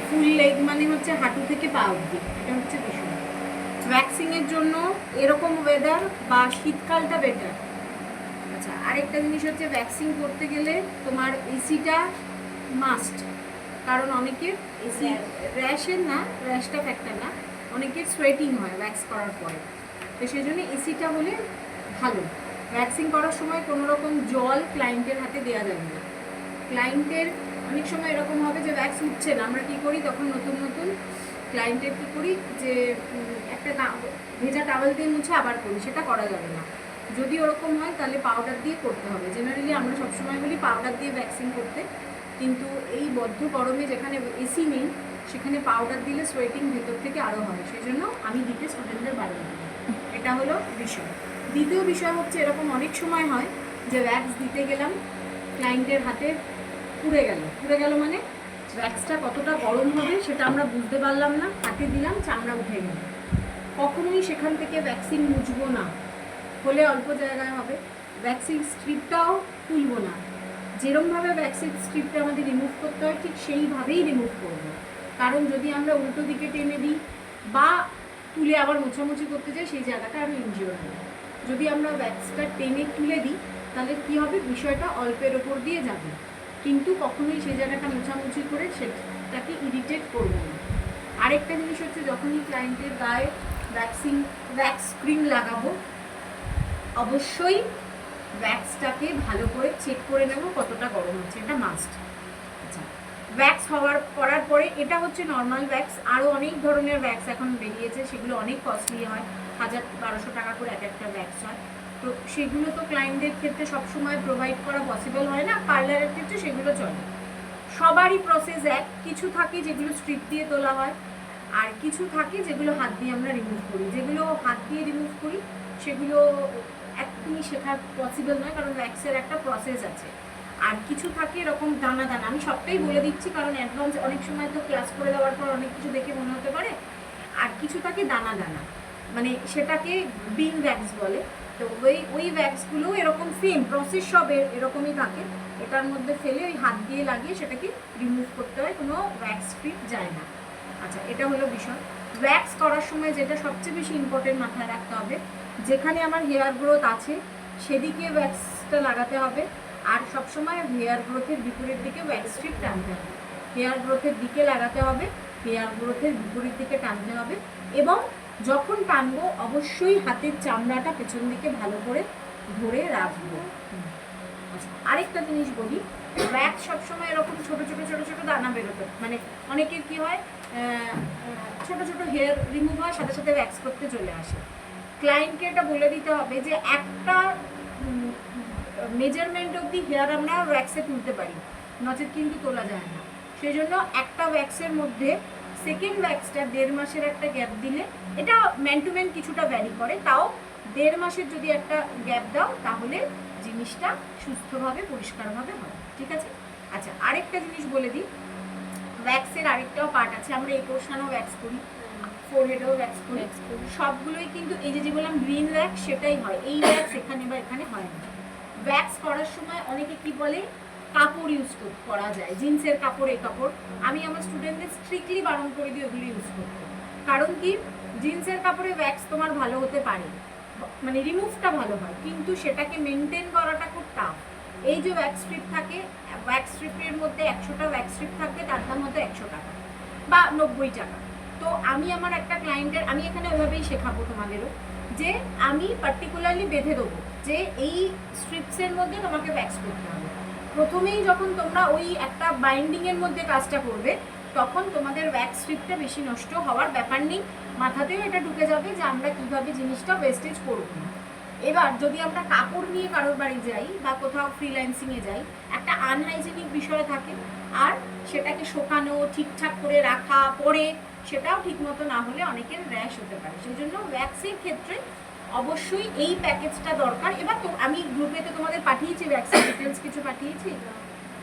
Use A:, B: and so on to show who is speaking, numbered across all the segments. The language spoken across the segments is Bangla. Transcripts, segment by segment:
A: ফুল লেগ মানে হচ্ছে হাঁটু থেকে পা অবধি, এটা হচ্ছে বিষয়। ভ্যাকসিংয়ের জন্য এরকম ওয়েদার বা শীতকালটা বেটার। আচ্ছা, আরেকটা জিনিস হচ্ছে ভ্যাকসিন করতে গেলে তোমার এসিটা মাস্ট, কারণ অনেকের এসি র্যাশের না, র্যাশটা ফ্যাক্টর না, অনেকের সোয়েটিং হয় ভ্যাক্স করার পরে, তো সেই জন্য এসিটা হলে ভালো। ভ্যাকসিন করার সময় কোনো রকম জল ক্লায়েন্টের হাতে দেওয়া যাবে না। ক্লায়েন্টের অনেক সময় এরকম হবে যে ভ্যাক্স উঠছে না, আমরা কী করি তখন নতুন নতুন ক্লায়েন্টের কী করি যে একটা ভেজা টাওয়েল দিয়ে মুছে আবার করি, সেটা করা যাবে না। যদি ওরকম হয় তাহলে পাউডার দিয়ে করতে হবে। জেনারেলি আমরা সবসময় বলি পাউডার দিয়ে ভ্যাকসিন করতে, কিন্তু এই বদ্ধ গরমে যেখানে এসি নেই সেখানে পাউডার দিলে সোয়েটিং ভেতর থেকে আরও হয়, সেই জন্য আমি দিতে স্টুডেন্টদের বাড়ি। এটা হলো বিষয়। দ্বিতীয় বিষয় হচ্ছে এরকম অনেক সময় হয় যে ভ্যাক্স দিতে গেলাম, ক্লায়েন্টের হাতে পুড়ে গেল মানে ভ্যাক্সটা কতটা গরম হবে সেটা আমরা বুঝতে পারলাম না, হাতে দিলাম চামড়া উঠে গেল। কখনোই সেখান থেকে ভ্যাকসিন মুছবো না, হলে অল্প জায়গায় হবে। ভ্যাকসিন স্ট্রিপটাও তুলব না, যেরমভাবে ভ্যাকসিন স্ট্রিপটা আমাদের রিমুভ করতে হয় ঠিক সেইভাবেই রিমুভ করব। কারণ যদি আমরা উল্টো দিকে টেনে দিই বা তুলে আবার মোছামুছি করতে যাই সেই জায়গাটা আরও ইনজিওর হবে। যদি আমরা ভ্যাক্সটা টেনে তুলে দিই তাহলে কী হবে, বিষয়টা অল্পের ওপর দিয়ে যাবে, কিন্তু কখনোই সেই জায়গাটা মোছামুছি করে সেটাকে ইরিটেট করব না। আরেকটা জিনিস হচ্ছে যখনই ক্লায়েন্টের গায়ে ভ্যাক্স ক্রিম লাগাবো, অবশ্যই ভ্যাক্সটাকে ভালো করে চেক করে নেব কতটা গরম হচ্ছে, এটা মাস্ট। আচ্ছা, ভ্যাক্স করার পরে এটা হচ্ছে নর্মাল ভ্যাক্স, আরও অনেক ধরনের ভ্যাক্স এখন বেরিয়েছে, সেগুলো অনেক কস্টলি হয়, 1000-1200 টাকা করে এক একটা ভ্যাক্স হয়। তো সেগুলো তো ক্লায়েন্টদের ক্ষেত্রে সবসময় প্রোভাইড করা পসিবল হয় না, পার্লারের ক্ষেত্রে সেগুলো চলে। সবারই প্রসেস এক, কিছু থাকে যেগুলো স্ট্রিপ দিয়ে তোলা হয়, আর কিছু থাকে যেগুলো হাত দিয়ে আমরা রিমুভ করি। যেগুলো হাত দিয়ে রিমুভ করি সেগুলো এখনই শেখা পসিবল নয়, কারণ ভ্যাক্সের একটা প্রসেস আছে। আর কিছু থাকে এরকম দানা দানা, আমি সবটাই বলে দিচ্ছি কারণ অ্যাডভান্স অনেক সময় তো ক্লাস করে দেওয়ার পর অনেক কিছু দেখে মনে হতে পারে। আর কিছু থাকে দানা দানা, মানে সেটাকে বিন ভ্যাক্স বলে। তো ওই ভ্যাক্সগুলো এরকম সেম প্রসেস সব এরকমই থাকে, এটার মধ্যে ফেলে ওই হাত দিয়ে লাগিয়ে সেটাকে রিমুভ করতে হয়, কোনো ভ্যাক্স স্ট্রিপ যায় না। আচ্ছা, এটা হলো বিষয়। ভ্যাক্স করার সময় যেটা সবচেয়ে বেশি ইম্পর্টেন্ট মাথায় রাখতে হবে, যেখানে আমার হেয়ার গ্রোথ আছে সেদিকে ভ্যাক্সটা লাগাতে হবে, আর সবসময় হেয়ার গ্রোথের বিপরীত দিকে ভ্যাক্স স্ট্রিপ টানতে হবে। হেয়ার গ্রোথের দিকে লাগাতে হবে, হেয়ার গ্রোথের বিপরীত দিকে টানতে হবে, এবং যখন টানবো অবশ্যই হাতের চামড়াটা পেছন দিকে ভালো করে ধরে রাখবো। আরেকটা জিনিস বলি, ভ্যাক্স সবসময় এরকম ছোট ছোট ছোট ছোট দানা বেরোতো, মানে অনেকের কি হয় ছোট ছোট হেয়ার রিমুভ হয় সাথে সাথে ভ্যাক্স করতে চলে আসে। ক্লায়েন্টকে এটা বলে দিতে হবে যে একটা মেজারমেন্ট অবধি হেয়ার আমরা ভ্যাক্সে তুলতে পারি, নচেত কিন্তু তোলা যায় না। সেই জন্য একটা ভ্যাক্সের মধ্যে সেকেন্ড ভ্যাক্সটা 1.5 মাসের একটা গ্যাপ দিলে, এটা ম্যান টু ম্যান কিছুটা ভ্যারি করে, তাও 1.5 মাসের যদি একটা গ্যাপ দাও তাহলে জিনিসটা সুস্থভাবে পরিষ্কারভাবে হয়, ঠিক আছে? আচ্ছা, আরেকটা জিনিস বলে দিই, ভ্যাক্সের আরেকটাও পার্ট আছে, আমরা এই পোর্শনেও ভ্যাক্স করি, ফোরহেডেও ভ্যাক্স করি, সবগুলোই কিন্তু এই যে বললাম গ্রিন ভ্যাক্স সেটাই হয়, এই ভ্যাক্স এখানে বা এখানে হয় না। ভ্যাক্স করার সময় অনেকে কি বলে কাপড় ইউজ করা যায়, জিন্সের কাপড়, এই কাপড়, আমি আমার স্টুডেন্টদের স্ট্রিক্টলি বারণ করে দিই ওগুলো ইউজ করতে। কারণ কি, জিন্সের কাপড়ে ভ্যাক্স তোমার ভালো হতে পারে, মানে রিমুভটা ভালো হয়, কিন্তু সেটাকে মেনটেন করাটা খুব টাফ। এই যে ভ্যাক্স স্ট্রিপ থাকে, ভ্যাক্স স্ট্রিপের মধ্যে 100টা ভ্যাক্স স্ট্রিপ থাকবে, তার দাম হয়তো 100 টাকা বা 90 টাকা। তো আমি আমার একটা ক্লায়েন্টের, আমি এখানে ওইভাবেই শেখাবো তোমাদেরও, যে আমি পার্টিকুলারলি বেঁধে দেবো যে এই স্ট্রিপসের মধ্যে তোমাকে ভ্যাক্স করতে হবে। প্রথমেই যখন তোমরা ওই একটা বাইন্ডিংয়ের মধ্যে কাজটা করবে তখন তোমাদের ভ্যাক্স স্ট্রিপটা বেশি নষ্ট হওয়ার ব্যাপার নেই, মাথাতেও এটা ঢুকে যাবে যে আমরা কীভাবে জিনিসটা ওয়েস্টেজ করবো না। এবার যদি আমরা কাপড় নিয়ে কারোর বাড়ি যাই বা কোথাও ফ্রিল্যান্সিংয়ে যাই, একটা আনহাইজেনিক বিষয় থাকে, আর সেটাকে শোকানো, ঠিকঠাক করে রাখা, পরে সেটাও ঠিকমতো না হলে অনেকের র্যাশ হতে পারে। সেই জন্য ভ্যাক্সের ক্ষেত্রে অবশ্যই এই প্যাকেজটা দরকার। এবার তো আমি গ্রুপেতে তোমাদের পাঠিয়েছি, ভ্যাক্সিন ডিটেলস কিছু পাঠিয়েছি,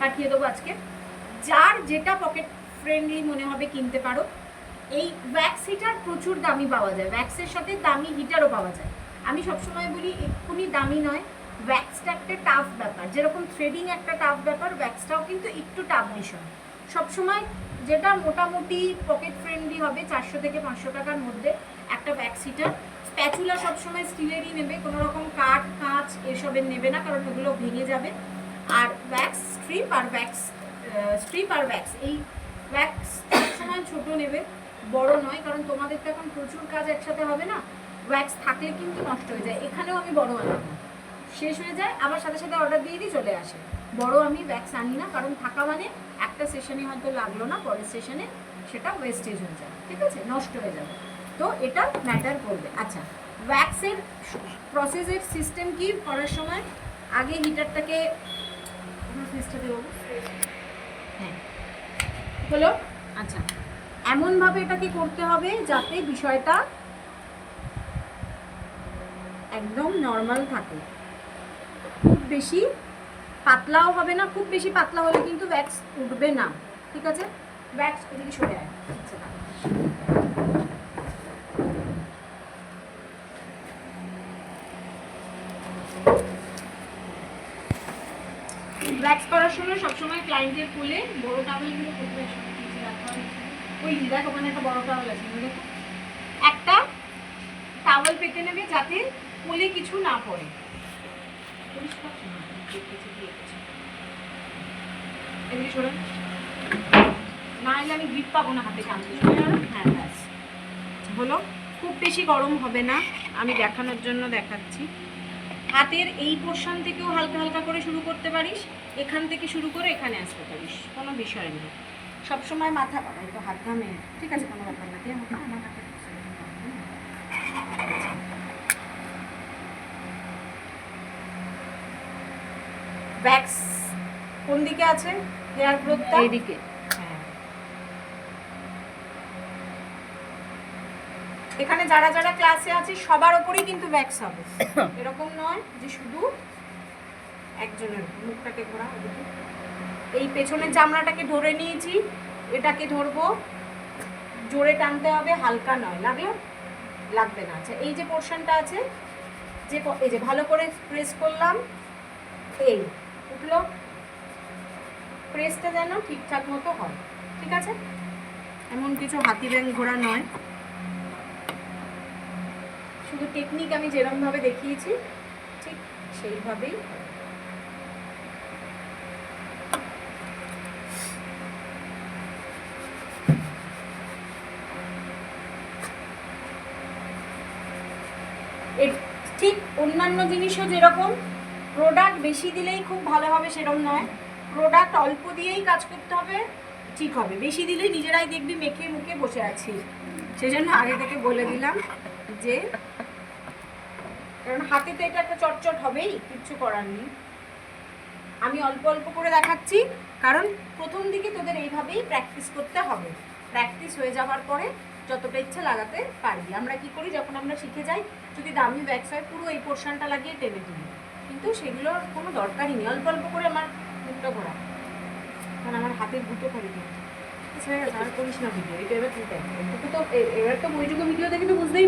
A: পাঠিয়ে দেবো আজকে, যার যেটা পকেট ফ্রেন্ডলি মনে হবে কিনতে পারো। এই ভ্যাক্স হিটার প্রচুর দামি পাওয়া যায়, ভ্যাক্সের সাথে দামি হিটারও পাওয়া যায়। আমি সবসময় বলি এক্ষুনি দামি নয়, ভ্যাক্সটা একটা টাফ ব্যাপার, যেরকম থ্রেডিং একটা টাফ ব্যাপার, ভ্যাক্সটাও কিন্তু একটু টাফ বিষয়। সবসময় যেটা মোটামুটি পকেট ফ্রেন্ডলি হবে 400 থেকে 500 টাকার মধ্যে একটা ভ্যাক্স হিটার। স্প্যাচুলা সবসময় স্টিলেরই নেবে, কোনো রকম কাঠ কাঁচ এসবের নেবে না, কারণ ওগুলো ভেঙে যাবে। আর ভ্যাক্স স্ট্রিপ আর ভ্যাক্স এই ভ্যাক্স সবসময় ছোটো নেবে, বড় নয়, কারণ তোমাদের তো এখন প্রচুর কাজ একসাথে হবে না। ভ্যাক্স থাকলে কিন্তু নষ্ট হয়ে যায়। এখানেও আমি বড় আনাবো, শেষ হয়ে যায় আবার সাথে সাথে অর্ডার দিয়ে দিই, চলে আসে। বড় আমি ভ্যাক্স আনি না, কারণ থাকা মানে একটা সেশনে হয়তো লাগলো না, পরের সেশনে সেটা ওয়েস্টেজ হয়ে যাবে, ঠিক আছে, নষ্ট হয়ে যাবে। তো এটা ম্যাটার করবে। আচ্ছা, ভ্যাক্সের প্রসেসের সিস্টেম কি করার সময়? আগে হিটারটাকে হ্যাঁ হলো। আচ্ছা, এমনভাবে এটাকে করতে হবে যাতে বিষয়টা একদম নর্মাল থাকে। খুব বেশি পাতলাও হবে না, খুব বেশি পাতলা হলে কিন্তু ভ্যাক্স উঠবে না, ঠিক আছে। ভ্যাক্স এদিকে সরে আয়। ভ্যাক্স করার সময় সবসময় ক্লায়েন্টের কোলে বড় টাওয়েলগুলো করবে, ওই দেখ ওখানে একটা বড় টাওয়েল আছে, দেখো একটা টাওয়েল পেতে নেবে যাতে কোলে কিছু না পড়ে। এদিকে সরে, না হলে আমি গ্রিপ পাবো না হাতে টানতে। হ্যাঁ ব্যাস হলো। খুব বেশি গরম হবে না, আমি দেখানোর জন্য দেখাচ্ছি। হাতের এই পোর্শন থেকেও হালকা হালকা করে শুরু করতে পারিস, এখান থেকে শুরু করে এখানে আসতে পারিস, কোনো বিষয় নেই। সবসময় মাথা একটু হাত ঘামে, ঠিক আছে, কোনো ব্যাপার না। আমার হাতে ভ্যাক্স কোন দিকে আছে? হেয়ার গ্রোথটা এইদিকে। হ্যাঁ, এখানে যারা যারা ক্লাসে আছে সবার ওপরেই কিন্তু ভ্যাক্স হবে, এরকম নয় যে শুধু একজনের। মুখটাকে ঘোরা, এই পেছনের চামড়াটাকে ধরে নিয়েছি, এটাকে ধরবো, জোরে টানতে হবে, হালকা নয়। লাগলো? লাগবে না। আচ্ছা, এই যে পোর্শনটা আছে, যে এই যে ভালো করে প্রেস করলাম, এই উঠলো, প্রেসটা যেন ঠিকঠাক মতো হয়, ঠিক আছে। এমন কিছু হাতি ব্যাং ঘোরা নয়, শুধু টেকনিক আমি যেরকমভাবে দেখিয়েছি ঠিক সেইভাবেই। ঠিক অন্যান্য জিনিসও যেরকম প্রোডাক্ট বেশি দিলেই খুব ভালো হবে সেরকম নয়, প্রোডাক্ট অল্প দিয়েই কাজ করতে হবে, ঠিক হবে। বেশি দিলেই নিজেরাই দেখবি মেখে মুখে বসে আছি, সেই জন্য আগে থেকে বলে দিলাম যে, কারণ হাতে তো এটা একটা চটচট হবেই, কিচ্ছু করার নেই। আমি অল্প অল্প করে দেখাচ্ছি, কারণ প্রথম দিকে তোদের এইভাবেই প্র্যাকটিস করতে হবে। প্র্যাকটিস হয়ে যাওয়ার পরে যতটা ইচ্ছা লাগাতে পারবি। আমরা কি করি, যখন আমরা শিখে যাই, যদি দামি ভ্যাক্স হয় পুরো এই পোর্শনটা লাগিয়ে টেনে তুলি, কিন্তু সেগুলোর কোনো দরকারই নেই। অল্প অল্প করে আমার মুখটা ঘোরা, কারণ আমার হাতের দুটো করে দিই। আর করিস না ভিডিও, এটা এবার তুলতে তো এবার তো বইটুকু ভিডিও দেখে তো বুঝতেই